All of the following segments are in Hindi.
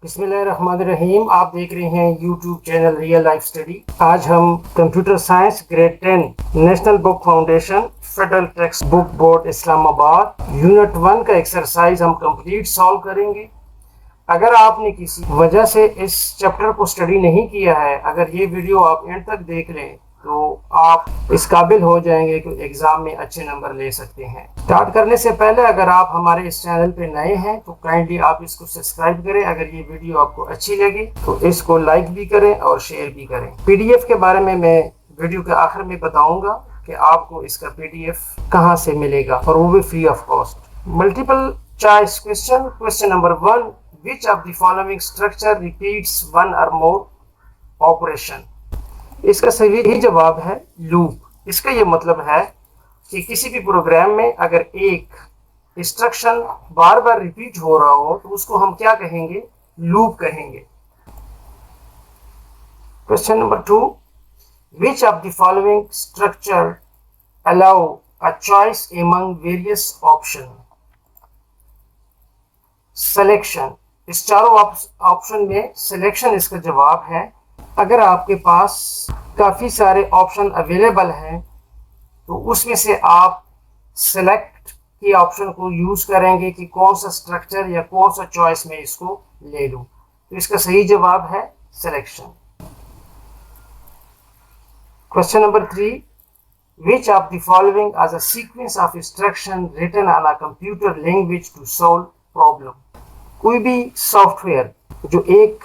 बिस्मिल्लाहिर्रहमानिर्रहीम। आप देख रहे हैं YouTube channel real life study. आज हम computer science grade 10 national book foundation federal text book board Islamabad unit 1 का एक्सरसाइज हम कंप्लीट सॉल्व करेंगे। अगर आपने किसी वजह से इस चैप्टर को स्टडी नहीं किया है, अगर ये वीडियो आप एंड तक देख लें तो आप इस काबिल हो जाएंगे कि एग्जाम में अच्छे नंबर ले सकते हैं। स्टार्ट करने से पहले अगर आप हमारे इस चैनल पे नए हैं तो काइंडली आप इसको सब्सक्राइब करें। अगर ये वीडियो आपको अच्छी लगी तो इसको लाइक भी करें और शेयर भी करें। पीडीएफ के बारे में मैं वीडियो के आखिर में बताऊंगा कि आपको इसका पीडीएफ कहाँ से मिलेगा, और वो भी free of cost. Multiple choice question. Question number 1, which of the following structure repeats one or more operation? इसका सही जवाब है लूप। इसका ये मतलब है कि किसी भी प्रोग्राम में अगर एक इंस्ट्रक्शन बार बार रिपीट हो रहा हो तो उसको हम क्या कहेंगे? लूप कहेंगे। Question number 2, which of the following structure allow a choice among various option? Selection. इस चारों ऑप्शन में सिलेक्शन इसका जवाब है। अगर आपके पास काफ़ी सारे ऑप्शन अवेलेबल हैं तो उसमें से आप सेलेक्ट की ऑप्शन को यूज़ करेंगे कि कौन सा स्ट्रक्चर या कौन सा चॉइस में इसको ले लूँ। तो इसका सही जवाब है selection. Question number 3, which of the following are the sequence of instruction written on a computer language to solve problem? कोई भी सॉफ्टवेयर जो एक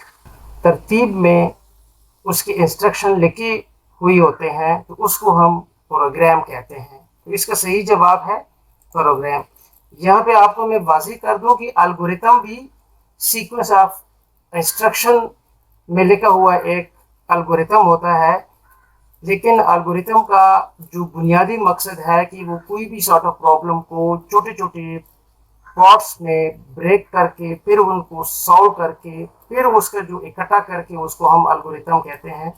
तरतीब में उसके इंस्ट्रक्शन लिखे हुई होते हैं तो उसको हम प्रोग्राम कहते हैं। तो इसका सही जवाब है प्रोग्राम। यहाँ पे आपको मैं वाज़ेह कर दूं कि एल्गोरिथम भी सीक्वेंस ऑफ इंस्ट्रक्शन में लिखा हुआ एक एल्गोरिथम होता है, लेकिन एल्गोरिथम का जो बुनियादी मकसद है कि वो कोई भी सॉर्ट ऑफ प्रॉब्लम को छोटे छोटे पार्ट्स में ब्रेक करके फिर उनको सॉल्व करके फिर उसका जो इकट्ठा करके उसको हम एल्गोरिथम कहते हैं।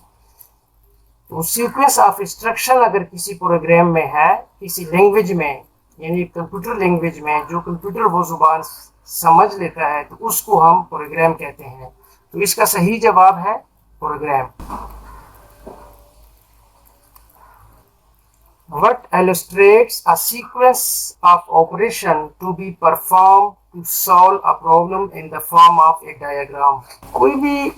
तो सीक्वेंस ऑफ इंस्ट्रक्शन अगर किसी प्रोग्राम में है, किसी लैंग्वेज में, यानी कंप्यूटर लैंग्वेज में, जो कंप्यूटर वो जुबान समझ लेता है, तो उसको हम प्रोग्राम कहते हैं। तो इसका सही जवाब है programme. What illustrates a sequence of operation to be performed to solve a problem in the form of a diagram? कोई भी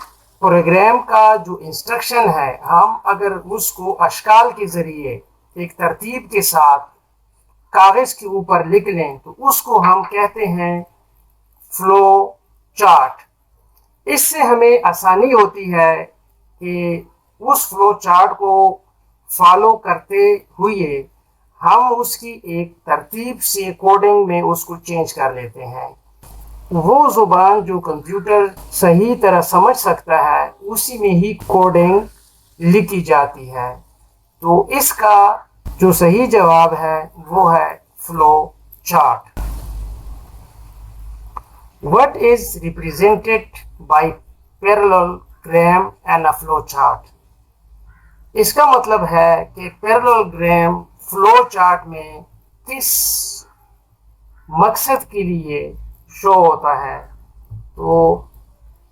प्रोग्राम का जो इंस्ट्रक्शन है, हम अगर उसको अशकाल के जरिए एक तरतीब के साथ कागज के ऊपर लिख लें तो उसको हम कहते हैं फ्लो चार्ट। इससे हमें आसानी होती है कि उस फ्लो चार्ट को फॉलो करते हुए हम उसकी एक तरतीब से कोडिंग में उसको चेंज कर लेते हैं। वो जुबान जो कंप्यूटर सही तरह समझ सकता है उसी में ही कोडिंग लिखी जाती है। तो इसका जो सही जवाब है वो है flow chart. What is represented by parallelogram and a flow chart? इसका मतलब है कि पैरेललोग्राम फ्लो चार्ट में किस मकसद के लिए शो होता है। तो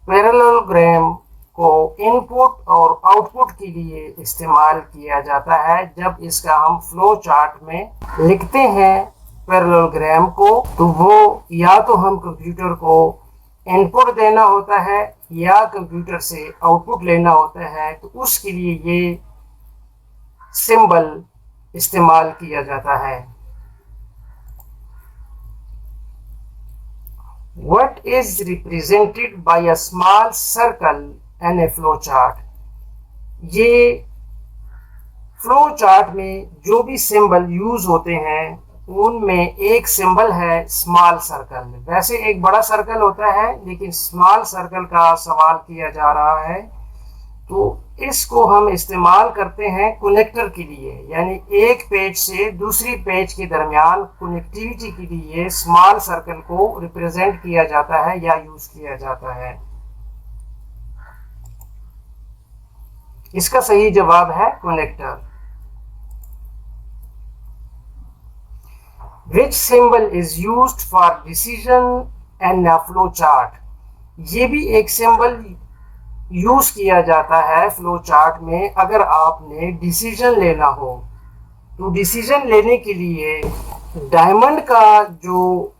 पैरेललोग्राम को इनपुट और आउटपुट के लिए इस्तेमाल किया जाता है। जब इसका हम फ्लो चार्ट में लिखते हैं पैरेललोग्राम को, तो वो या तो हम कंप्यूटर को इनपुट देना होता है या कंप्यूटर से आउटपुट लेना होता है, तो उसके लिए ये सिंबल इस्तेमाल किया जाता है। What is represented by a small circle and a flow chart? ये फ्लो चार्ट में जो भी सिंबल यूज होते हैं उनमें एक सिंबल है स्मॉल सर्कल। वैसे एक बड़ा सर्कल होता है लेकिन स्मॉल सर्कल का सवाल किया जा रहा है, तो इसको हम इस्तेमाल करते हैं कनेक्टर के लिए, यानी एक पेज से दूसरी पेज के दरमियान कनेक्टिविटी के लिए स्मॉल सर्कल को रिप्रेजेंट किया जाता है या यूज किया जाता है। इसका सही जवाब है connector. Which symbol is used for decision and a flow chart? ये भी एक सिंबल यूज किया जाता है फ्लो चार्ट में अगर आपने डिसीजन लेना हो। तो डिसीजन लेने के लिए डायमंड का जो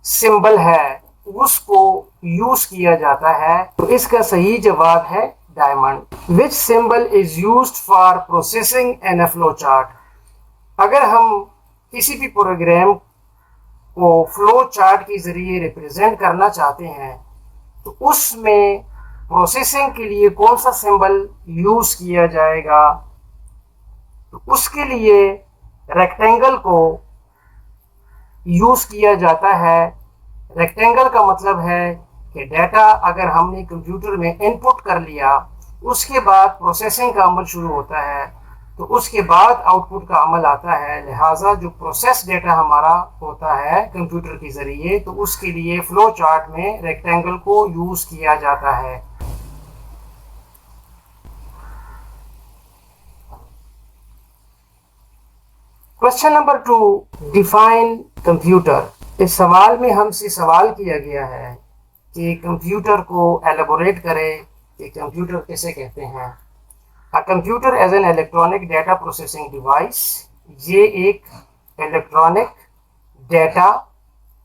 सिंबल है उसको यूज किया जाता है। तो इसका सही जवाब है diamond. Which symbol is used for processing an flow chart. अगर हम किसी भी प्रोग्राम को फ्लो चार्ट के जरिए रिप्रेजेंट करना चाहते हैं तो उसमें प्रोसेसिंग के लिए कौन सा सिंबल यूज किया जाएगा। तो उसके लिए रेक्टेंगल को यूज किया जाता है। रेक्टेंगल का मतलब है कि डाटा अगर हमने कंप्यूटर में इनपुट कर लिया उसके बाद प्रोसेसिंग का अमल शुरू होता है तो उसके बाद आउटपुट का अमल आता है। लिहाजा जो प्रोसेस डेटा हमारा होता है कंप्यूटर के ज़रिए तो उसके लिए फ्लो चार्ट में रेक्टेंगल को यूज़ किया जाता है। Question number 2, define computer. इस सवाल में हमसे सवाल किया गया है कि कंप्यूटर को एलेबोरेट करें कि कंप्यूटर किसे कहते हैं। A computer as an electronic data processing device, ये एक इलेक्ट्रॉनिक डेटा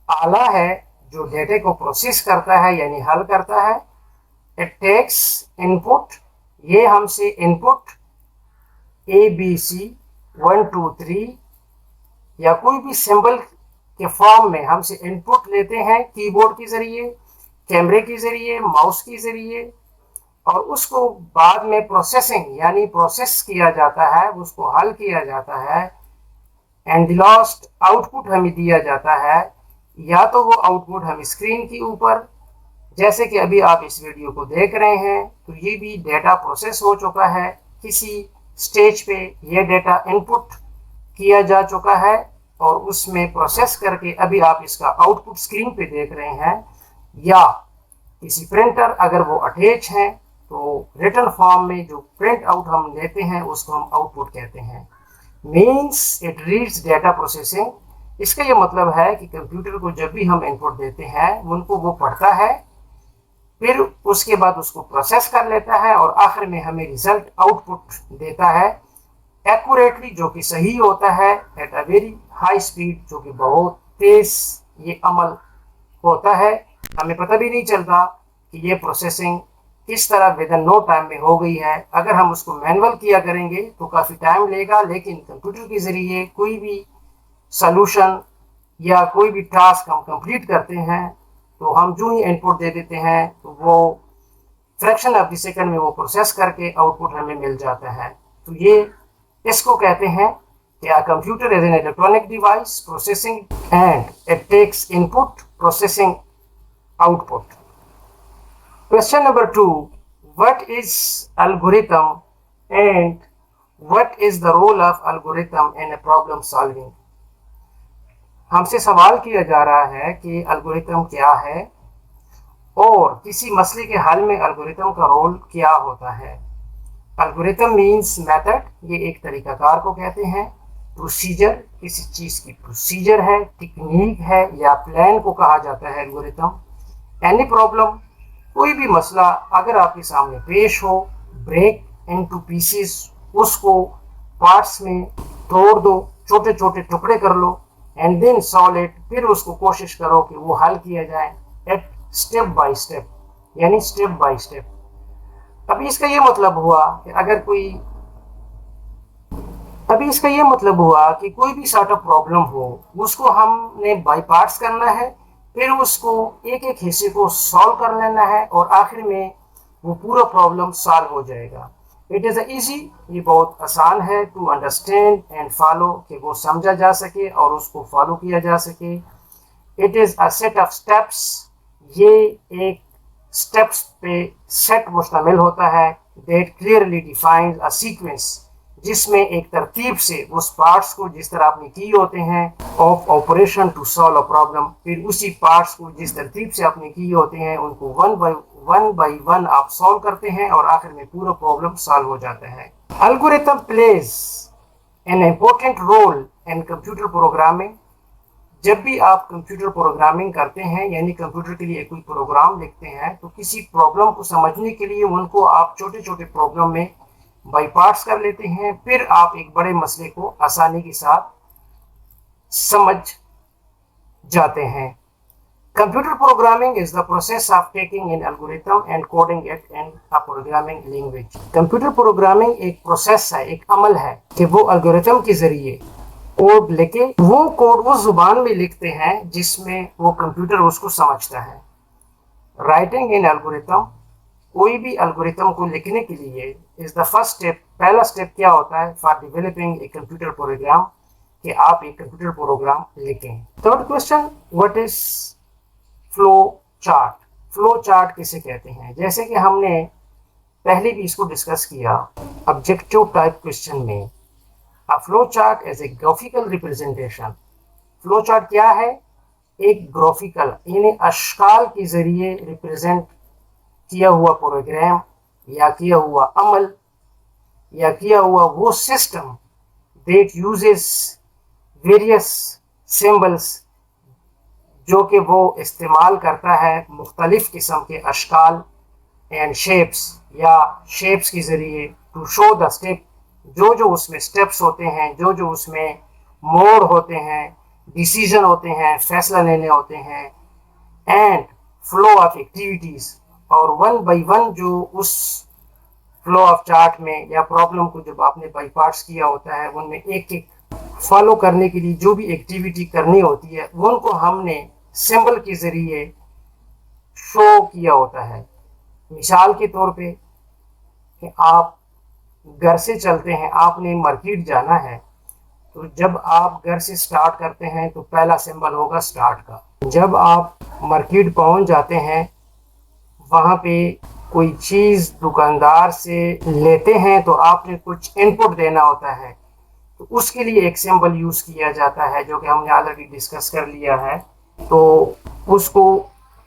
आला है जो डेटा को प्रोसेस करता है यानी हल करता है। इट टेक्स इनपुट, ये हमसे इनपुट ABC 1 2 3 या कोई भी सिंबल के फॉर्म में हमसे इनपुट लेते हैं कीबोर्ड के जरिए, कैमरे के जरिए, माउस के जरिए और उसको बाद में प्रोसेसिंग यानी प्रोसेस किया जाता है, उसको हल किया जाता है एंड लास्ट आउटपुट हमें दिया जाता है। या तो वो आउटपुट हमें स्क्रीन के ऊपर जैसे कि अभी आप इस वीडियो को देख रहे हैं तो ये भी डेटा प्रोसेस हो चुका है, किसी स्टेज पे ये डेटा इनपुट किया जा चुका है और उसमें प्रोसेस करके अभी आप इसका आउटपुट स्क्रीन पे देख रहे हैं। या किसी प्रिंटर अगर वो अटैच है तो रिटन फॉर्म में जो प्रिंट आउट हम लेते हैं उसको हम आउटपुट कहते हैं। Means it reads data processing. इसका ये मतलब है कि कंप्यूटर को जब भी हम इनपुट देते हैं उनको वो पढ़ता है, फिर उसके बाद उसको प्रोसेस कर लेता है और आखिर में हमें रिजल्ट आउटपुट देता है एक्यूरेटली, जो कि सही होता है at a very high speed, जो कि बहुत तेज ये अमल होता है। हमें पता भी नहीं चलता कि ये प्रोसेसिंग किस तरह विद इन नो टाइम में हो गई है। अगर हम उसको मैनुअल किया करेंगे तो काफ़ी टाइम लेगा, लेकिन कंप्यूटर के ज़रिए कोई भी सॉल्यूशन या कोई भी टास्क हम कंप्लीट करते हैं तो हम जो ही इनपुट दे देते हैं तो वो फ्रैक्शन ऑफ द सेकंड में वो प्रोसेस करके आउटपुट हमें मिल जाता है। तो ये इसको कहते हैं कि a computer is an electronic device processing and it takes input processing output. Question number 2, what is algorithm and what is the role of algorithm in a problem solving? हमसे सवाल किया जा रहा है कि एल्गोरिथम क्या है और किसी मसले के हल में एल्गोरिथम का रोल क्या होता है। एल्गोरिथम मीन्स मेथड, ये एक तरीकाकार को कहते हैं। प्रोसीजर, किसी चीज़ की प्रोसीजर है, टेक्निक है या प्लान को कहा जाता है एल्गोरिथम। एनी प्रॉब्लम, कोई भी मसला अगर आपके सामने पेश हो, ब्रेक इनटू पीसेस, उसको पार्ट्स में तोड़ दो, छोटे छोटे टुकड़े कर लो एंड देन सॉल्व इट, फिर उसको कोशिश करो कि वो हल किया जाए एट स्टेप बाय स्टेप, यानी स्टेप बाय स्टेप। अभी इसका ये मतलब हुआ कि कोई भी सॉर्ट ऑफ प्रॉब्लम हो उसको हमने बाय पार्ट्स करना है, फिर उसको एक एक हिस्से को सॉल्व कर लेना है और आखिर में वो पूरा प्रॉब्लम सॉल्व हो जाएगा। इट इज़ इजी, ये बहुत आसान है टू अंडरस्टैंड एंड फॉलो, कि वो समझा जा सके और उसको फॉलो किया जा सके। It is a set of steps, ये एक स्टेप्स पे सेट मुश्तमिल होता है। That clearly defines a sequence, जिसमें एक तरतीब से उस पार्ट्स को जिस तरह आपने किए होते हैं of operation to solve a problem, फिर उसी पार्ट्स को जिस तरतीब से आपने किए होते हैं उनको वन बाई वन आप सॉल्व करते हैं और आखिर में पूरा प्रॉब्लम सॉल्व हो जाता है। Algorithm plays an important role in computer programming. जब भी आप कंप्यूटर प्रोग्रामिंग करते हैं यानी कंप्यूटर के लिए कोई प्रोग्राम लिखते हैं तो किसी प्रॉब्लम को समझने के लिए उनको आप छोटे छोटे प्रॉब्लम में बाई पार्ट्स कर लेते हैं, फिर आप एक बड़े मसले को आसानी के साथ समझ जाते हैं। Computer programming is the process of taking an algorithm and coding it in a programming language. Computer programming एक प्रोसेस है, एक अमल है कि वो algorithm के जरिए कोड लेके वो कोड वो जुबान में लिखते हैं जिसमें वो कंप्यूटर उसको समझता है। राइटिंग इन एल्गोरिथम, कोई भी एल्गोरिथम को लिखने के लिए इज द फर्स्ट स्टेप। पहला स्टेप क्या होता है for developing a computer program, कि आप एक कंप्यूटर प्रोग्राम लिखें। Third question, what is flow chart? Flow chart किसे कहते हैं? जैसे कि हमने पहले भी इसको डिस्कस किया ऑब्जेक्टिव टाइप क्वेश्चन में, a flow chart as a graphical representation. Flow chart क्या है? एक ग्राफिकल यानी अश्काल के जरिए रिप्रेजेंट किया हुआ प्रोग्राम या किया हुआ अमल या किया हुआ वो system that uses various symbols, जो कि वो इस्तेमाल करता है मुख्तलिफ किस्म के अश्काल एंड शेप्स या शेप्स के ज़रिए टू शो द स्टेप, जो जो उसमें स्टेप्स होते हैं, जो जो उसमें मोड होते हैं, डिसीजन होते हैं, फैसला लेने होते हैं, एंड फ्लो ऑफ एक्टिविटीज़, और वन बाय वन जो उस फ्लो ऑफ चार्ट में या प्रॉब्लम को जब आपने बाई पार्ट्स किया होता है उनमें एक एक फॉलो करने के लिए जो भी एक्टिविटी करनी होती है उनको हमने सिंबल के ज़रिए शो किया होता है। मिसाल के तौर पे कि आप घर से चलते हैं, आपने मार्केट जाना है, तो जब आप घर से स्टार्ट करते हैं तो पहला सिंबल होगा स्टार्ट का। जब आप मार्केट पहुंच जाते हैं, वहाँ पे कोई चीज़ दुकानदार से लेते हैं तो आपने कुछ इनपुट देना होता है, तो उसके लिए एक सिंबल यूज़ किया जाता है जो कि हमने ऑलरेडी डिस्कस कर लिया है। तो उसको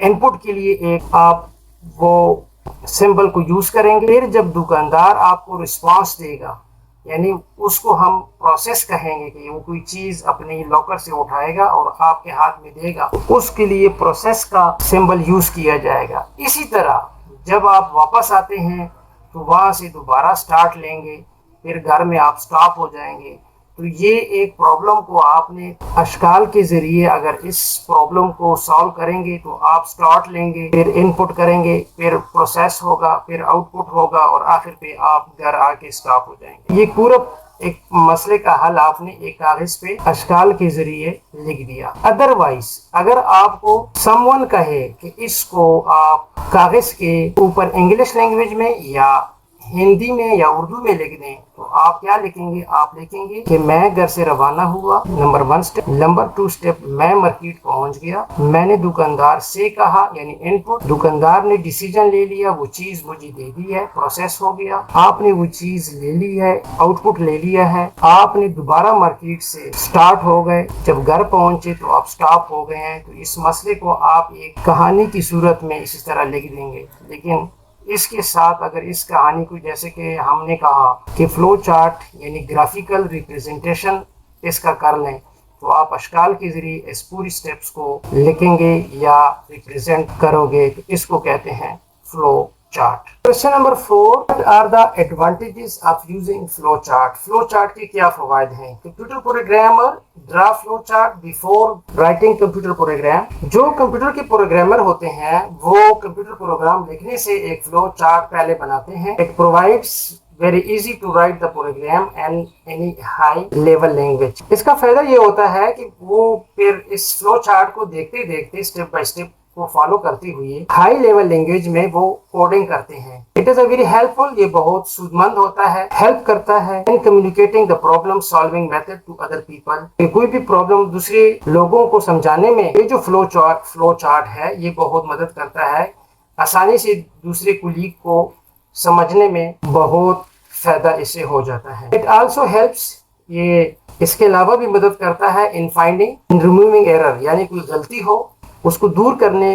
इनपुट के लिए एक आप वो सिंबल को यूज़ करेंगे। फिर जब दुकानदार आपको रिस्पांस देगा, यानी उसको हम प्रोसेस कहेंगे कि वो कोई चीज़ अपने लॉकर से उठाएगा और आपके हाथ में देगा, उसके लिए प्रोसेस का सिंबल यूज़ किया जाएगा। इसी तरह जब आप वापस आते हैं तो वहाँ से दोबारा स्टार्ट लेंगे, फिर घर में आप स्टॉप हो जाएंगे। तो ये एक प्रॉब्लम को आपने अश्काल के ज़रिए अगर इस प्रॉब्लम को सॉल्व करेंगे तो आप स्टार्ट लेंगे, फिर इनपुट करेंगे, फिर प्रोसेस होगा, फिर आउटपुट होगा और आखिर पे आप घर आके स्टॉप हो जाएंगे। ये पूरा एक मसले का हल आपने एक कागज पे अश्काल के ज़रिए लिख दिया। अदरवाइज अगर आपको समवन कहे कि इसको आप कागज के ऊपर इंग्लिश लैंग्वेज में या हिंदी में या उर्दू में लिख दें, तो आप क्या लिखेंगे? आप लिखेंगे कि मैं घर से रवाना हुआ, नंबर 1 स्टेप। नंबर 2 स्टेप, मैं मार्केट पहुंच गया, मैंने दुकानदार से कहा यानी इनपुट, दुकानदार ने डिसीजन ले लिया, वो चीज मुझे दे दी है, प्रोसेस हो गया, आपने वो चीज ले ली है, आउटपुट ले लिया है, आपने दोबारा मार्केट से स्टार्ट हो गए, जब घर पहुंचे तो आप स्टॉप हो गए हैं। तो इस मसले को आप एक कहानी की सूरत में इसी तरह लिख देंगे। लेकिन इसके साथ अगर इस कहानी को, जैसे कि हमने कहा कि फ्लो चार्ट यानी ग्राफिकल रिप्रेजेंटेशन इसका कर लें, तो आप अश्काल के ज़रिए इस पूरी स्टेप्स को लिखेंगे या रिप्रेजेंट करोगे, तो इसको कहते हैं flow chart. Question number 4, what are the advantages of using flow chart? Flow chart के क्या फ़वाइद हैं? Computer programmer draw flow chart before writing computer program. जो कंप्यूटर के प्रोग्रामर होते हैं वो कंप्यूटर प्रोग्राम लिखने से एक फ्लो चार्ट पहले बनाते हैं। It provides very easy to write the program and any high level language. इसका फायदा ये होता है कि वो फिर इस फ्लो चार्ट को देखते देखते स्टेप बाय स्टेप को फॉलो करते हुए हाई लेवल लैंग्वेज में वो कोडिंग करते हैं। It is a very helpful, ये बहुत सूदमंद होता है, हेल्प करता है in communicating the problem solving method to other people. कोई भी प्रॉब्लम दूसरे लोगों को समझाने में ये जो फ्लो चार्ट है ये बहुत मदद करता है, आसानी से दूसरे कुलीग को समझने में बहुत फायदा इससे हो जाता है। इट आल्सो हेल्प्स, ये इसके अलावा भी मदद करता है in finding in removing error, यानी कोई गलती हो उसको दूर करने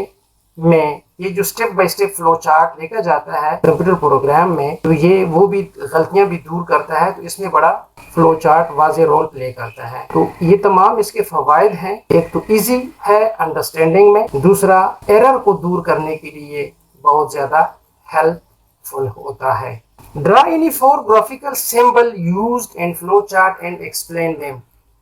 में ये जो step by step flow chart देखा जाता है कंप्यूटर प्रोग्राम में, तो ये वो भी गलतियां भी दूर करता है, तो इसमें बड़ा फ्लो चार्ट वाज़े रोल प्ले करता है। तो ये तमाम इसके फवायद हैं। एक तो इजी है अंडरस्टैंडिंग में, दूसरा एरर को दूर करने के लिए बहुत ज्यादा हेल्पफुल होता है। Draw any 4 graphical symbol used in flow chart and explain them.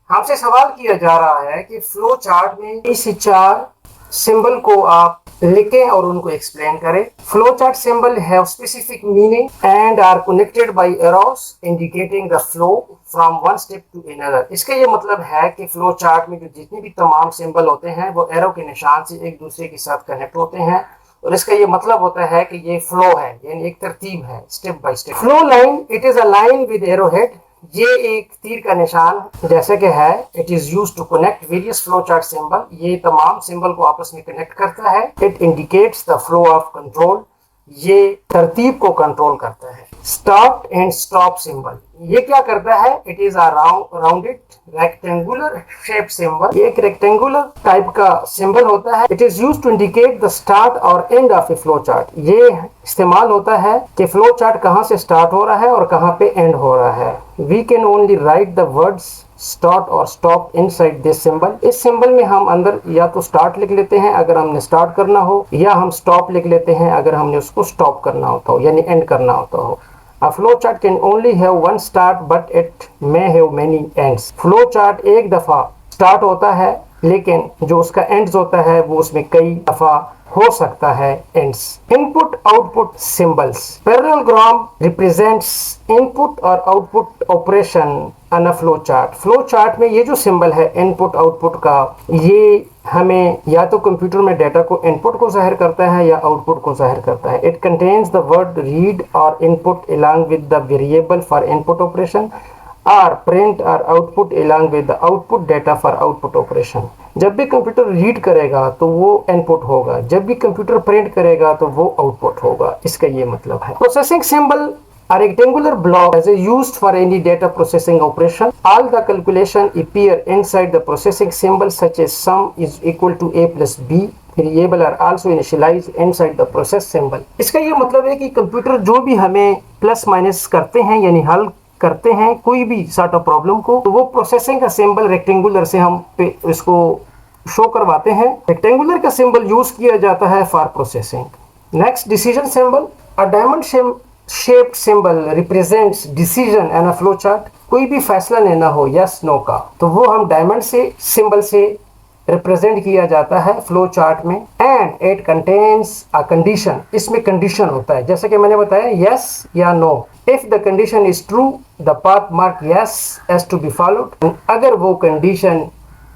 हमसे सवाल किया जा रहा है कि फ्लो चार्ट में इस 4 सिंबल को आप लिखें और उनको एक्सप्लेन करें। Flow chart symbol have specific meaning and are connected by arrows indicating the flow from one step to another. इसका ये मतलब है कि फ्लो चार्ट में जो जितने भी तमाम सिंबल होते हैं वो एरो के निशान से एक दूसरे के साथ कनेक्ट होते हैं, और इसका ये मतलब होता है कि ये फ्लो है, यानी एक तरतीब है, step by step. Flow line, it is a line with arrow head. ये एक तीर का निशान जैसे कि है। It is used to connect various flow chart symbol. ये तमाम सिंबल को आपस में कनेक्ट करता है। It indicates the flow of control. ये तरतीब को कंट्रोल करता है। स्टार्ट एंड स्टॉप सिंबल, ये क्या करता है? It is a rounded rectangular shape symbol. ये एक रेक्टेंगुलर टाइप का सिंबल होता है। It is used to indicate the start और end of a flow chart. ये इस्तेमाल होता है कि फ्लो चार्ट कहाँ से स्टार्ट हो रहा है और कहाँ पे एंड हो रहा है। We can only write the words start और स्टॉप इनसाइड दिस सिंबल। इस सिंबल में हम अंदर या तो स्टार्ट लिख लेते हैं अगर हमने स्टार्ट करना हो, या हम स्टॉप लिख लेते हैं अगर हमने उसको स्टॉप करना होता हो, यानी एंड करना होता हो। A flow chart can only have one start but it may have many ends. Flow chart एक दफा स्टार्ट होता है, लेकिन जो उसका एंड्स होता है वो उसमें कई दफा हो सकता है ends. Input output symbols. Parallelogram represents input और output operation on a flow chart. Flow chart में ये जो सिंबल है इनपुट आउटपुट का, ये हमें या तो कंप्यूटर में डाटा को इनपुट को जाहिर करता है या आउटपुट को जाहिर करता है। It contains the word read और input along with the variable for input operation और प्रिंट और output along with the output data for output operation. जब भी कंप्यूटर रीड करेगा तो वो इनपुट होगा, जब भी कंप्यूटर प्रिंट करेगा तो वो आउटपुट होगा। इसका ये मतलब है। Processing symbol a rectangular block is used for any data processing operation. All the calculation appear inside the processing symbol, such as sum is equal to a plus b. Variable are also initialized inside the process symbol. इसका ये मतलब है कि कंप्यूटर जो भी हमें प्लस माइनस करते हैं, यानी हल करते हैं कोई भी सॉर्ट ऑफ प्रॉब्लम को, तो वो प्रोसेसिंग का सिंबल रेक्टेंगुलर से हम इसको शो करवाते हैं। रेक्टेंगुलर का सिंबल यूज किया जाता है for processing. Next, decision symbol. A diamond shaped symbol represents decision and a flow chart. कोई भी फैसला लेना हो यस नो का, तो वो हम डायमंड से सिंबल से रिप्रेजेंट किया जाता है फ्लो चार्ट में। And it contains a condition. इसमें कंडीशन होता है, जैसे कि मैंने बताया यस या no. If the condition is true the path mark yes has to be followed. अगर वो कंडीशन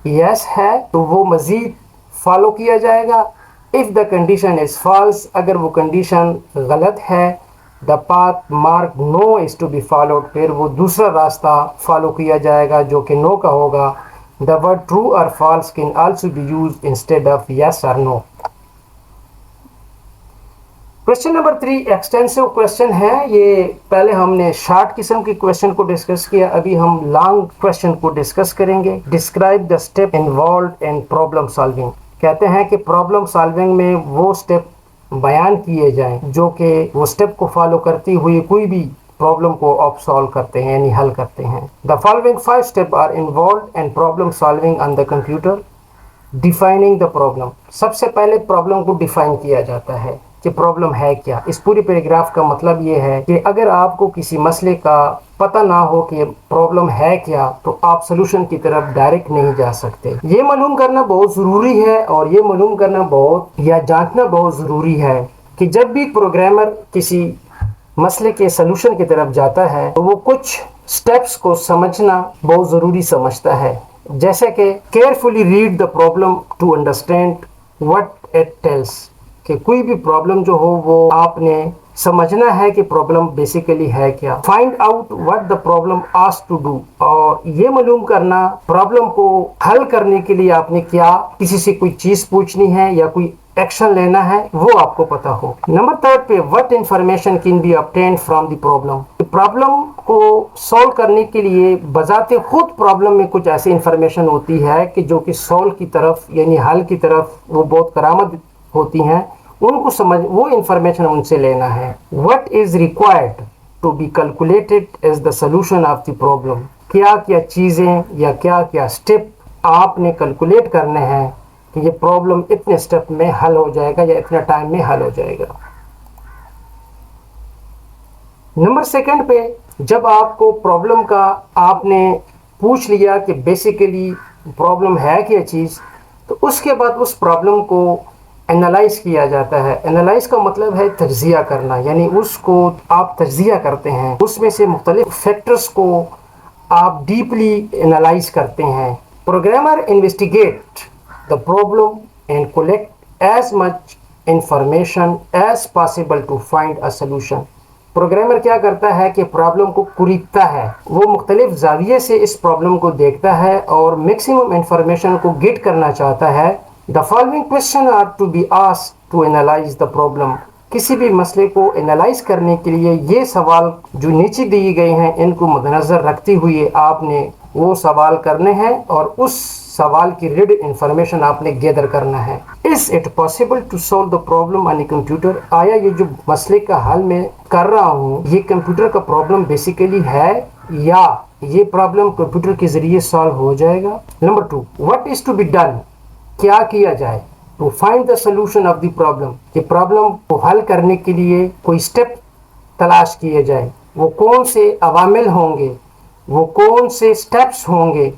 यस है तो वो मजीद फॉलो किया जाएगा। If the condition is false, अगर वो कंडीशन गलत है, the path mark no is to be followed, फिर वो दूसरा रास्ता फॉलो किया जाएगा जो कि नो का होगा। द वर्ड ट्रू और false can also be used instead of yes और no. Question number 3 extensive question है। ये पहले हमने शॉर्ट किस्म के क्वेश्चन को डिस्कस किया, अभी हम लॉन्ग क्वेश्चन को डिस्कस करेंगे। Describe the step involved in problem solving. कहते हैं कि प्रॉब्लम सॉल्विंग में वो स्टेप बयान किए जाएं जो कि वो स्टेप को फॉलो करती हुई कोई भी प्रॉब्लम को आप सॉल्व करते हैं, यानी हल करते हैं। The following 5 step are involved in problem solving on the computer. Defining the problem. सबसे पहले प्रॉब्लम को डिफाइन किया जाता है कि प्रॉब्लम है क्या। इस पूरे पैराग्राफ का मतलब ये है कि अगर आपको किसी मसले का पता ना हो कि प्रॉब्लम है क्या, तो आप सलूशन की तरफ डायरेक्ट नहीं जा सकते। ये मालूम करना बहुत ज़रूरी है, और ये मालूम करना बहुत या जानना बहुत ज़रूरी है कि जब भी प्रोग्रामर किसी मसले के सलूशन की तरफ जाता है तो वो कुछ स्टेप्स को समझना बहुत ज़रूरी समझता है। जैसे कि carefully read the problem to understand what it tells, कि कोई भी प्रॉब्लम जो हो वो आपने समझना है कि प्रॉब्लम बेसिकली है क्या। Find out what the problem asked to do, और ये मालूम करना प्रॉब्लम को हल करने के लिए आपने क्या किसी से कोई चीज पूछनी है या कोई एक्शन लेना है, वो आपको पता हो। नंबर 3 पे what information can be obtained from the problem. Problem को सॉल्व करने के लिए बजाते खुद प्रॉब्लम में कुछ ऐसी इंफॉर्मेशन होती है कि जो कि सॉल्व की तरफ यानी हल की तरफ वो बहुत करामत होती हैं उनको समझ, वो इंफॉर्मेशन उनसे लेना है। What is required to be calculated as the solution of the problem, क्या क्या चीज़ें या क्या क्या स्टेप आपने कैलकुलेट करने हैं कि ये प्रॉब्लम इतने स्टेप में हल हो जाएगा या इतने टाइम में हल हो जाएगा। नंबर सेकंड पे, जब आपको प्रॉब्लम का आपने पूछ लिया कि बेसिकली प्रॉब्लम है क्या चीज़, तो उसके बाद उस प्रॉब्लम को एनालाइज किया जाता है। एनालाइज का मतलब है तज्जिया करना, यानी उसको आप तज्जिया करते हैं, उसमें से मुख्तलिफ फैक्टर्स को आप डीपली एनालाइज करते हैं। Programmer investigate the problem and collect as much information as possible to find a solution. Programmer क्या करता है कि प्रॉब्लम को कुरीदता है, वो मुख्तलिफ जाविये से इस प्रॉब्लम को देखता है और मैक्सिमम इंफॉर्मेशन को गेट करना चाहता है। The following question are to be asked to analyse the problem. किसी भी मसले को एनालाइज करने के लिए ये सवाल जो नीचे दिए गए हैं इनको मद्देनजर रखते हुए आपने वो सवाल करने हैं और उस सवाल की रीड इंफॉर्मेशन आपने गैदर करना है। Is it possible to solve the problem on a computer? आया ये जो मसले का हल मैं कर रहा हूँ ये कंप्यूटर का प्रॉब्लम बेसिकली है या ये प्रॉब्लम कंप्यूटर के जरिए सॉल्व हो जाएगा? Number 2, what is to be done? क्या किया जाए to find the solution of the problem? ये प्रॉब्लम को हल करने के लिए कोई स्टेप तलाश किए जाए, वो कौन से अवामिल होंगे, वो कौन से स्टेप्स होंगे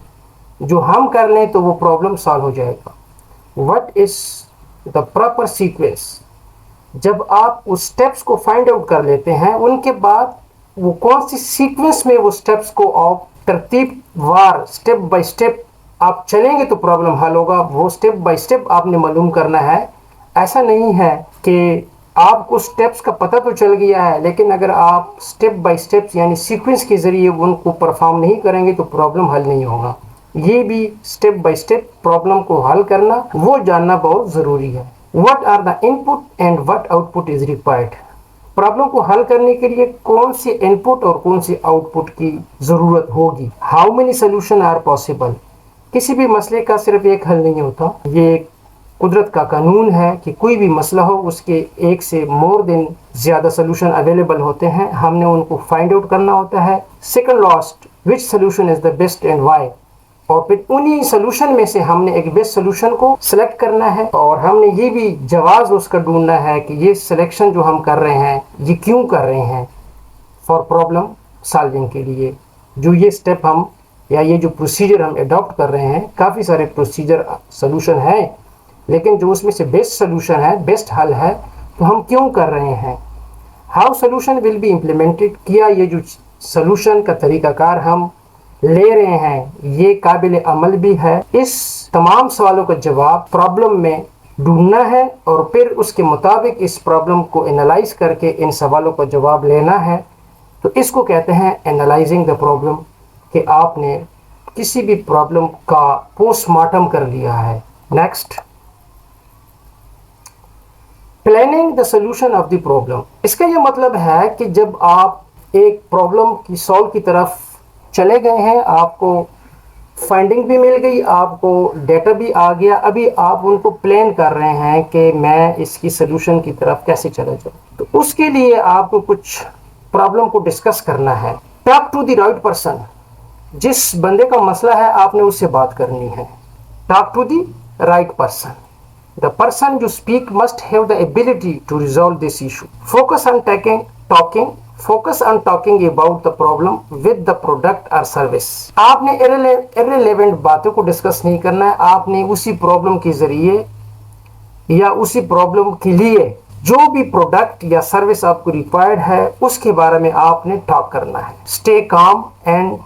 जो हम कर लें तो वो प्रॉब्लम सॉल्व हो जाएगा। What is the proper sequence? जब आप उस स्टेप्स को फाइंड आउट कर लेते हैं उनके बाद वो कौन सी सीक्वेंस में वो स्टेप्स को आप तरतीब वार स्टेप बाय स्टेप आप चलेंगे तो प्रॉब्लम हल होगा, वो स्टेप बाय स्टेप आपने मालूम करना है। ऐसा नहीं है कि आपको स्टेप्स का पता तो चल गया है लेकिन अगर आप स्टेप बाय स्टेप्स यानी सीक्वेंस के ज़रिए उनको परफॉर्म नहीं करेंगे तो प्रॉब्लम हल नहीं होगा। ये भी स्टेप बाय स्टेप प्रॉब्लम को हल करना वो जानना बहुत ज़रूरी है। What are the input and what output is required? Problem को हल करने के लिए कौन सी इनपुट और कौन सी आउटपुट की ज़रूरत होगी? How many solution are possible? किसी भी मसले का सिर्फ एक हल नहीं होता, ये कुदरत का कानून है कि कोई भी मसला हो उसके एक से मोर देन ज़्यादा सोल्यूशन अवेलेबल होते हैं, हमने उनको फाइंड आउट करना होता है। Second last, which solution is the best and why? और फिर उन्हीं सोल्यूशन में से हमने एक बेस्ट सोल्यूशन को सिलेक्ट करना है और हमने ये भी जवाब उसका ढूंढना है कि ये सिलेक्शन जो हम कर रहे हैं ये क्यों कर रहे हैं फॉर प्रॉब्लम सॉल्विंग के लिए। जो ये स्टेप हम या ये जो प्रोसीजर हम अडॉप्ट कर रहे हैं, काफ़ी सारे प्रोसीजर सोल्यूशन हैं लेकिन जो उसमें से बेस्ट सोल्यूशन है, बेस्ट हल है, तो हम क्यों कर रहे हैं? How solution will be implemented? किया ये जो सोल्यूशन का तरीक़ाकार हम ले रहे हैं ये काबिल अमल भी है? इस तमाम सवालों का जवाब प्रॉब्लम में ढूंढना है और फिर उसके मुताबिक इस प्रॉब्लम को एनालाइज करके इन सवालों का जवाब लेना है। तो इसको कहते हैं एनालाइजिंग द प्रॉब्लम, कि आपने किसी भी प्रॉब्लम का पोस्टमार्टम कर लिया है। Next, planning the solution of the problem. इसका ये मतलब है कि जब आप एक प्रॉब्लम की सॉल्व की तरफ चले गए हैं, आपको फाइंडिंग भी मिल गई, आपको डेटा भी आ गया, अभी आप उनको प्लान कर रहे हैं कि मैं इसकी सोल्यूशन की तरफ कैसे चला जाऊँ, तो उसके लिए आपको कुछ प्रॉब्लम को डिस्कस करना है। Talk to the right person. जिस बंदे का मसला है आपने उससे बात करनी है। Talk to the right person. The person you speak must have the ability to resolve this issue. Focus on focus on talking about the problem with the product और सर्विस। आपने इररिलेवेंट बातों को डिस्कस नहीं करना है, आपने उसी प्रॉब्लम के जरिए या उसी प्रॉब्लम के लिए जो भी प्रोडक्ट या सर्विस आपको रिक्वायर्ड है उसके बारे में आपने टॉक करना है। Stay calm and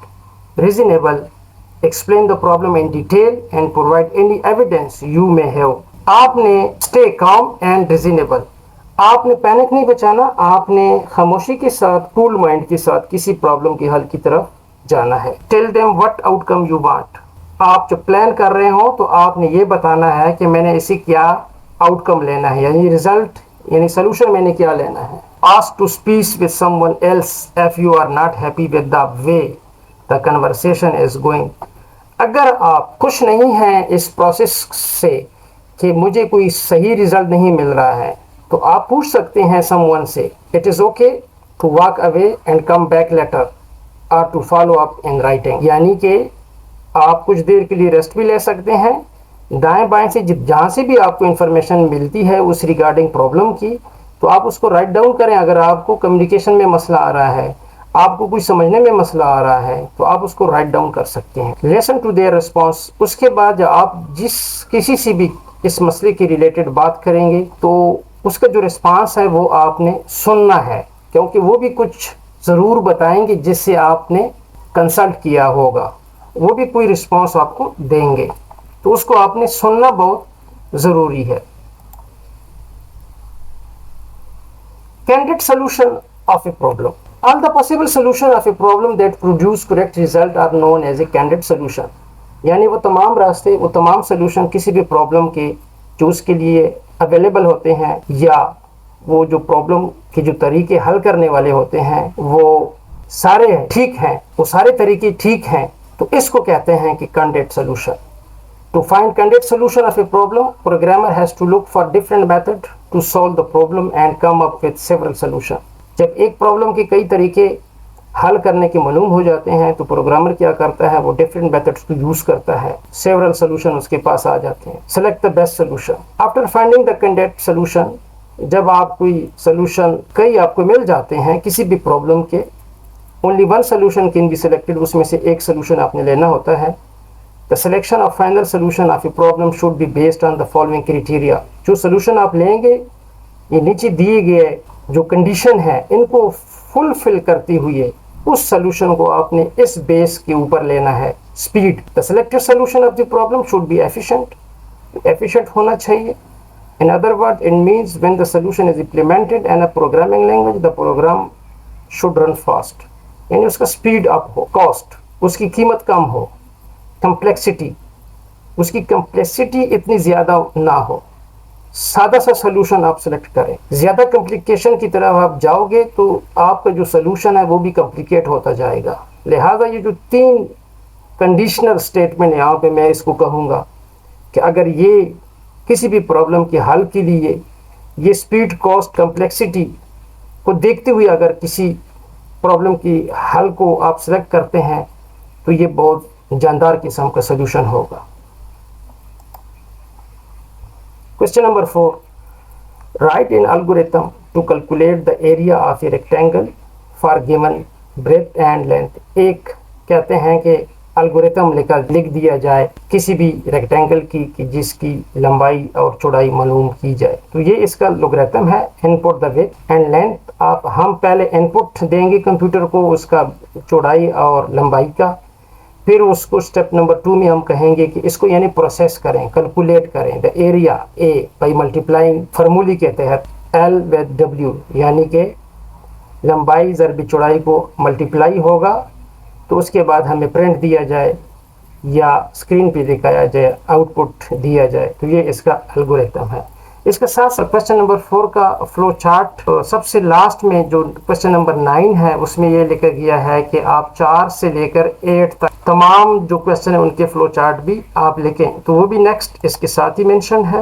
reasonable, explain the problem in detail and provide any evidence you may have। आपने stay calm and reasonable, आपने पैनिक नहीं बचाना, आपने खामोशी के साथ कूल माइंड के साथ किसी प्रॉब्लम के हल की तरफ जाना है। tell them what outcome you want। आप जो प्लान कर रहे हो तो आपने ये बताना है कि मैंने इसे क्या आउटकम लेना है, यानी रिजल्ट यानी सोल्यूशन मैंने क्या लेना है। ask to speak with someone else if you are not happy with the way the conversation is going। अगर आप खुश नहीं हैं इस प्रोसेस से कि मुझे कोई सही रिजल्ट नहीं मिल रहा है, तो आप पूछ सकते हैं समवन से, it is okay to walk away and come back later और to follow up in writing. यानी कि आप कुछ देर के लिए रेस्ट भी ले सकते हैं, दाएं बाएं से जहाँ से भी आपको इन्फॉर्मेशन मिलती है उस रिगार्डिंग प्रॉब्लम की, तो आप उसको राइट डाउन करें। अगर आपको कम्युनिकेशन में मसला आ रहा है, आपको कुछ समझने में मसला आ रहा है, तो आप उसको राइट डाउन कर सकते हैं। Listen to their response. उसके बाद आप जिस किसी से भी इस मसले के रिलेटेड बात करेंगे तो उसका जो रिस्पॉन्स है वो आपने सुनना है, क्योंकि वो भी कुछ ज़रूर बताएंगे जिससे आपने कंसल्ट किया होगा, वो भी कोई रिस्पॉन्स आपको देंगे, तो उसको आपने सुनना बहुत ज़रूरी है। Candid solution of a problem. All the possible solution of a problem that produce correct result are known as a candid solution. यानी वो तमाम रास्ते, वो तमाम सोल्यूशन किसी भी प्रॉब्लम के जो उसके लिए अवेलेबल होते हैं, या वो जो प्रॉब्लम के जो तरीके हल करने वाले होते हैं वो सारे ठीक हैं, वो सारे तरीके ठीक हैं, तो इसको कहते हैं कि candid solution. To find candid solution of a problem, programmer has to look for different method to solve the problem and come up with several solution. जब एक प्रॉब्लम के कई तरीके हल करने के मालूम हो जाते हैं तो प्रोग्रामर क्या करता है, वो डिफरेंट मेथड्स को यूज करता है, सेवरल सोल्यूशन उसके पास आ जाते हैं। Select the best solution. After finding the candid solution, जब आप कोई सोल्यूशन कई आपको मिल जाते हैं किसी भी प्रॉब्लम के, only one solution can be selected, उसमें से एक सोल्यूशन आपने लेना होता है। The selection of final solution of a problem should be based on the following criteria. जो solution आप लेंगे, ये नीचे दिए गए जो कंडीशन है इनको फुलफिल करती हुई उस solution को आपने इस बेस के ऊपर लेना है। Speed. The selected solution of the problem should be efficient. Efficient होना चाहिए। In other words, it means when the solution is implemented in a programming language, the program should run fast. यानी उसका speed up हो, cost, उसकी कीमत कम हो, कम्प्लेक्सिटी, उसकी कम्प्लेक्सिटी इतनी ज़्यादा ना हो, सादा सा सोल्यूशन आप सेलेक्ट करें। ज़्यादा कम्प्लिकेशन की तरफ आप जाओगे तो आपका जो सोल्यूशन है वो भी कम्प्लिकेट होता जाएगा। लिहाजा ये जो तीन कंडीशनल स्टेटमेंट यहाँ पे मैं इसको कहूँगा कि अगर ये किसी भी प्रॉब्लम के हल के लिए ये स्पीड, कॉस्ट, कम्प्लेक्सिटी को देखते हुए अगर किसी प्रॉब्लम की हल को आप सेलेक्ट करते हैं तो ये बहुत जानदार किस्म का सोल्यूशन होगा। Question number 4, write in algorithm to calculate the area of a rectangle for given breadth and length. एक कहते हैं कि एल्गोरिथम लिख दिया जाए किसी भी रेक्टेंगल की जिसकी लंबाई और चौड़ाई मालूम की जाए, तो ये इसका लोगरिथम है। Input the width and length, आप हम पहले इनपुट देंगे कंप्यूटर को उसका चौड़ाई और लंबाई का, फिर उसको स्टेप नंबर 2 में हम कहेंगे कि इसको यानी प्रोसेस करें, कैलकुलेट करें the area A by multiplying फार्मूले के तहत एल विद डब्ल्यू, यानी कि लंबाई ज़रबी चौड़ाई को मल्टीप्लाई होगा, तो उसके बाद हमें प्रिंट दिया जाए या स्क्रीन पे दिखाया जाए, आउटपुट दिया जाए, तो ये इसका एल्गोरिथम है। इसके साथ साथ क्वेश्चन नंबर 4 का फ्लो चार्ट सबसे लास्ट में जो क्वेश्चन नंबर 9 है उसमें ये लिखा गया है कि आप 4 से लेकर 8 तक तमाम जो क्वेश्चन है उनके फ्लो चार्ट भी आप लिखें, तो वो भी नेक्स्ट इसके साथ ही मेंशन है।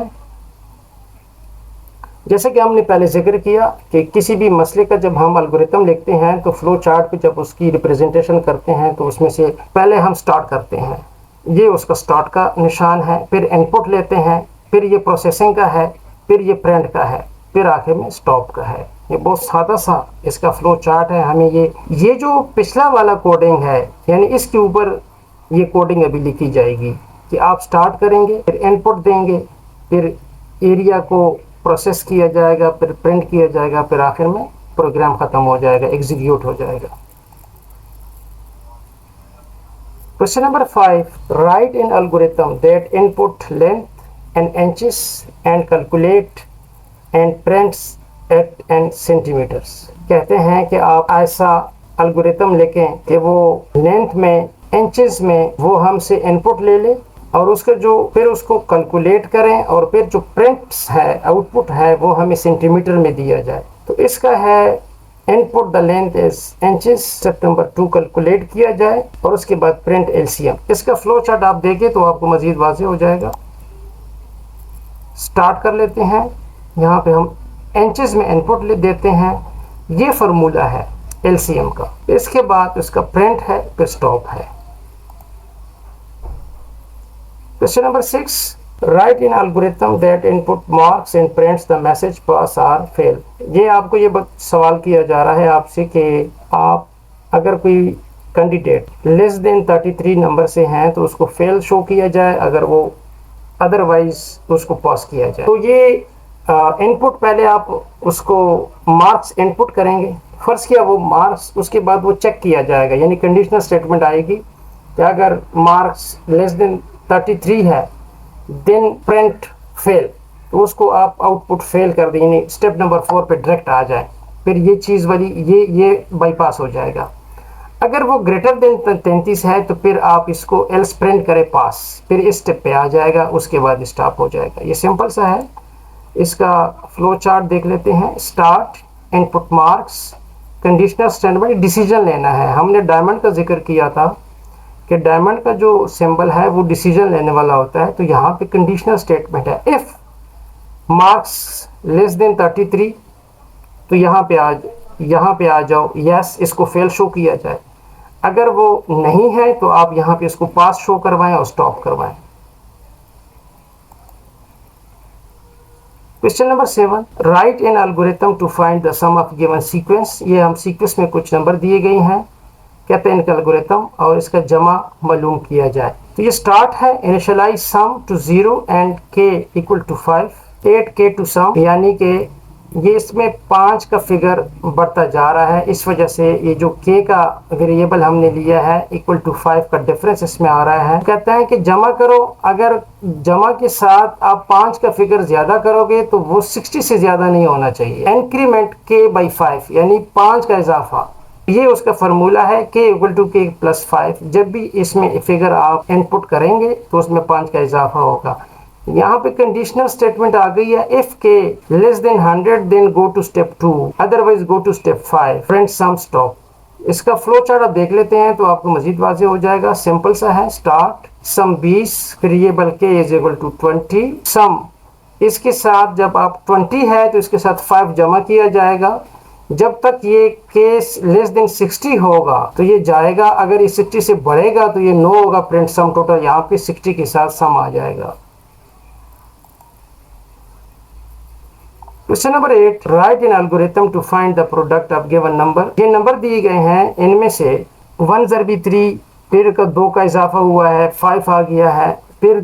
जैसे कि हमने पहले जिक्र किया कि किसी भी मसले का जब हम एल्गोरिथम लिखते हैं तो फ्लो चार्ट पे जब उसकी रिप्रेजेंटेशन करते हैं तो उसमें से पहले हम स्टार्ट करते हैं, ये उसका स्टार्ट का निशान है, फिर इनपुट लेते हैं, फिर ये प्रोसेसिंग का है, फिर ये प्रिंट का है, फिर आखिर में स्टॉप का है। ये बहुत सादा सा इसका फ्लो चार्ट है। हमें ये जो पिछला वाला कोडिंग है यानी इसके ऊपर ये कोडिंग अभी लिखी जाएगी कि आप स्टार्ट करेंगे, फिर इनपुट देंगे, फिर एरिया को प्रोसेस किया जाएगा, फिर प्रिंट किया जाएगा, फिर आखिर में प्रोग्राम ख़त्म हो जाएगा, एग्जीक्यूट हो जाएगा। Question number 5, right in algorithm that input length and inches and calculate and prints at and centimeters। कहते हैं कि आप ऐसा एल्गोरिथम लिखें कि वो लेंथ में, इंचेस में वो हमसे इनपुट ले ले और उसका जो फिर उसको कैलकुलेट करें और फिर जो प्रिंट्स है, आउटपुट है, वो हमें सेंटीमीटर में दिया जाए। तो इसका है input the length is inches, step number 2 calculate किया जाए और उसके बाद प्रिंट एलसीएम। इसका फ्लो चार्ट आप देखें तो आपको मजीद वाज़ेह हो जाएगा। स्टार्ट कर लेते हैं। यहाँ पे हम इंचेस में इनपुट ले देते हैं। ये फार्मूला है एलसीएम का। इसके बाद इसका प्रिंट है, फिर स्टॉप है। Question number 6, write in algorithm that input marks and prints the message pass or fail. ये आपको ये सवाल किया जा रहा है आपसे कि आप अगर कोई कैंडिडेट लेस देन 33 नंबर से हैं तो उसको फेल शो किया जाए, अगर वो अदरवाइज उसको पास किया जाए। तो ये इनपुट पहले आप उसको मार्क्स इनपुट करेंगे, फर्ज किया वो मार्क्स, उसके बाद वो चेक किया जाएगा, यानी कंडीशनल स्टेटमेंट आएगी कि अगर मार्क्स लेस देन 33 है देन प्रिंट फेल, तो उसको आप आउटपुट फेल कर दें, यानी स्टेप नंबर 4 पे डायरेक्ट आ जाए, फिर ये चीज़ वाली ये बाईपास हो जाएगा। अगर वो ग्रेटर देन 33 है तो फिर आप इसको एल्स प्रिंट करें पास, फिर इस स्टेप पे आ जाएगा, उसके बाद स्टॉप हो जाएगा। ये सिंपल सा है। इसका फ्लो चार्ट देख लेते हैं। Start, input marks, conditional statement, decision लेना है। हमने डायमंड का जिक्र किया था कि डायमंड का जो सिंबल है वो डिसीजन लेने वाला होता है। तो यहाँ पे कंडीशनल स्टेटमेंट है, इफ मार्क्स लेस देन 33, तो यहाँ पे आ जाओ, यस, इसको फेल शो किया जाए। अगर वो नहीं है तो आप यहाँ पे इसको पास शो करवाएं और स्टॉप करवाएं। Question number 7, write in algorithm to find the sum of given sequence. ये हम सीक्वेंस में कुछ नंबर दिए गए हैं, कहते हैं इनका एल्गोरिथम, और इसका जमा मालूम किया जाए। तो ये स्टार्ट है, initialize sum to 0 and k equal to 5, 8k to sum, यानी कि ये इसमें 5 का फिगर बढ़ता जा रहा है, इस वजह से ये जो k का वेरिएबल हमने लिया है इक्वल टू 5 का डिफरेंस इसमें आ रहा है। कहता है कि जमा करो, अगर जमा के साथ आप 5 का फिगर ज्यादा करोगे तो वो 60 से ज्यादा नहीं होना चाहिए। इंक्रीमेंट k बाई 5, यानी 5 का इजाफा, ये उसका फार्मूला है k equal to k plus 5। जब भी इसमें फिगर आप इनपुट करेंगे तो उसमें 5 का इजाफा होगा। यहाँ पे कंडीशनल स्टेटमेंट आ गई है, if k less than 100 then go to step 2, otherwise go to step 5, print sum stop. इसका फ्लो चार्ट आप देख लेते हैं तो आपको मजीद वाज़ेह हो जाएगा। सिंपल सा है, start sum 20, variable k is equal to 20, sum इसके साथ जब आप 20 है तो इसके साथ 5 जमा किया जाएगा। जब तक ये केस लेस देन 60 होगा तो ये जाएगा, अगर ये 60 से बढ़ेगा तो ये 9 होगा, प्रिंट सम टोटल, यहाँ पे 60 के साथ सम आ जाएगा। Question number 8, write in algorithm to find the product of given number. ये नंबर दिए गए हैं, इनमें से 1 ज़रबी 3, फिर का 2 का इजाफा हुआ है 5 आ गया है, फिर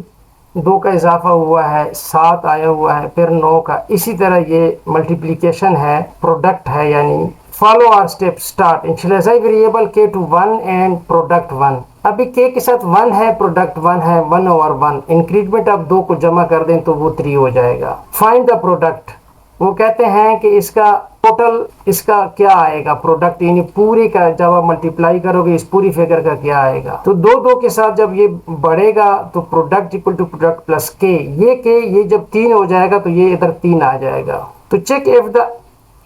2 का इजाफा हुआ है 7 आया हुआ है, फिर 9 का, इसी तरह ये मल्टीप्लिकेशन है, प्रोडक्ट है, यानी follow our step. Start, initialize variable k to 1 and product 1। अभी k के साथ 1 है, प्रोडक्ट 1 है, 1 ओवर 1, इंक्रीमेंट आप 2 को जमा कर दें तो वो 3 हो जाएगा। फाइंड द प्रोडक्ट, वो कहते हैं कि इसका टोटल इसका क्या आएगा, प्रोडक्ट, यानी पूरी का जब आप मल्टीप्लाई करोगे इस पूरी फिगर का क्या आएगा। तो 2 के साथ जब ये बढ़ेगा तो product equal to product plus k, ये जब 3 हो जाएगा तो ये इधर 3 आ जाएगा। तो check if the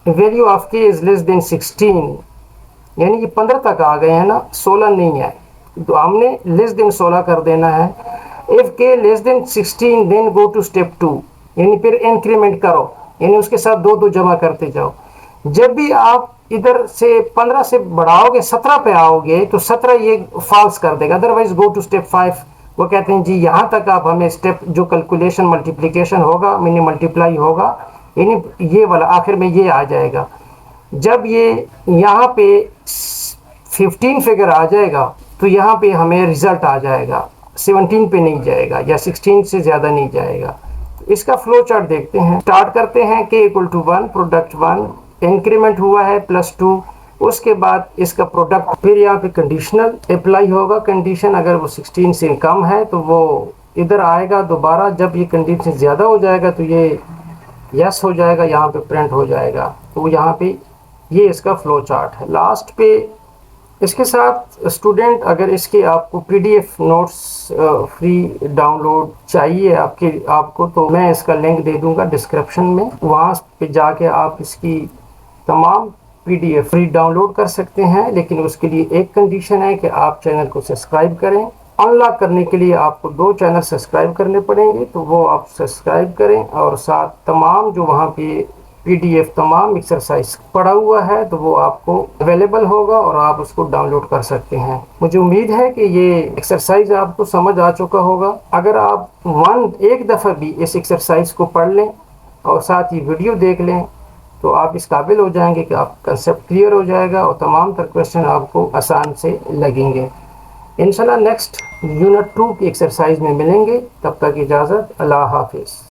value of k is less than 16, यानी कि 15 तक आ गए हैं ना, 16 नहीं है, तो हमने लेस देन 16 कर देना है। If k less than 16 then go to step 2, यानी फिर इंक्रीमेंट करो, यानी उसके साथ 2 जमा करते जाओ। जब भी आप इधर से 15 से बढ़ाओगे 17 पे आओगे तो 17 ये फॉल्स कर देगा, अदरवाइज गो टू स्टेप 5। वो कहते हैं जी यहाँ तक आप हमें स्टेप जो कैलकुलेशन मल्टीप्लिकेशन होगा, मैंने मल्टीप्लाई होगा, यानी ये वाला आखिर में ये आ जाएगा। जब ये यहाँ पे 15 फिगर आ जाएगा तो यहाँ पे हमें रिजल्ट आ जाएगा, 17 पे नहीं जाएगा या 16 से ज़्यादा नहीं जाएगा। इसका फ्लो चार्ट देखते हैं। स्टार्ट करते हैं k equal to 1, product 1, increment हुआ है प्लस 2, उसके बाद इसका प्रोडक्ट, फिर यहाँ पे कंडीशनल अप्लाई होगा। कंडीशन अगर वो 16 से कम है तो वो इधर आएगा दोबारा, जब ये कंडीशन ज़्यादा हो जाएगा तो ये यस हो जाएगा, यहाँ पे प्रिंट हो जाएगा। तो यहाँ पे ये इसका फ्लो चार्ट है। लास्ट पे इसके साथ स्टूडेंट, अगर इसके आपको PDF नोट्स फ्री डाउनलोड चाहिए आपको तो मैं इसका लिंक दे दूंगा डिस्क्रिप्शन में, वहाँ पे जाके आप इसकी तमाम PDF फ्री डाउनलोड कर सकते हैं। लेकिन उसके लिए एक कंडीशन है कि आप चैनल को सब्सक्राइब करें अनलॉक करने के लिए आपको 2 चैनल सब्सक्राइब करने पड़ेंगे, तो वो आप सब्सक्राइब करें और साथ तमाम जो वहाँ पे पीडीएफ तमाम एक्सरसाइज पड़ा हुआ है तो वो आपको अवेलेबल होगा और आप उसको डाउनलोड कर सकते हैं। मुझे उम्मीद है कि ये एक्सरसाइज आपको समझ आ चुका होगा। अगर आप एक दफ़ा भी इस एक्सरसाइज को पढ़ लें और साथ ही वीडियो देख लें तो आप इस काबिल हो जाएंगे कि आप कंसेप्ट क्लियर हो जाएगा और तमाम तर क्वेश्चन आपको आसान से लगेंगे। इंशाल्लाह नेक्स्ट यूनिट 2 की एक्सरसाइज में मिलेंगे। तब तक इजाज़त, अल्लाह हाफिज़।